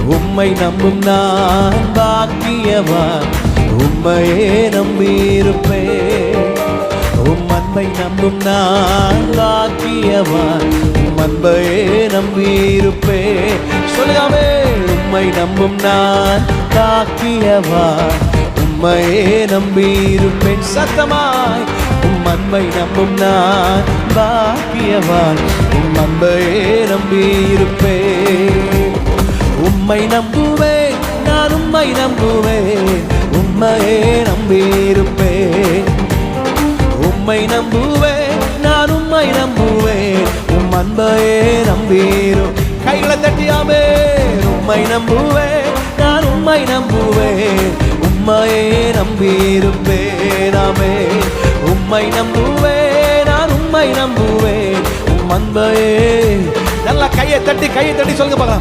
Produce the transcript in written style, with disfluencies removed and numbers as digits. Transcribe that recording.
உம்மை நம்பும் நான் பாக்கியவான், உம்மையே நம்பியிருப்பேன். உம் அன்பை நம்பும் நான் பாக்கியவான், உம் அன்பையே நம்பியிருப்பேன். சொல்லுகாமே, உம்மை நம்பும் நான் பாக்கியவான், உம்மையே நம்பியிருப்பேன். சத்தமாய், உம் அன்பை நம்பும் நான் பாக்கியவான், உம் அன்பையே நம்பியிருப்பேன். உம்மை நம்புவேன், நான் உம்மை நம்புவேன், உம்மையே நம்பியிருப்பேன். உம்மை நம்புவேன், நான் உம்மை நம்புவேன், உம் அன்பையே நம்பியிரும். கைகளை தட்டியாமே, உம்மை நம்புவேன், நான் உம்மை நம்புவேன், உம்மையே நம்பியிருப்பேன். ஆமே, உம்மை நம்புவேன், நான் உம்மை நம்புவேன், உம் அன்பையே. நல்லா கையை தட்டி சொல்லுங்க பார்க்கலாம்.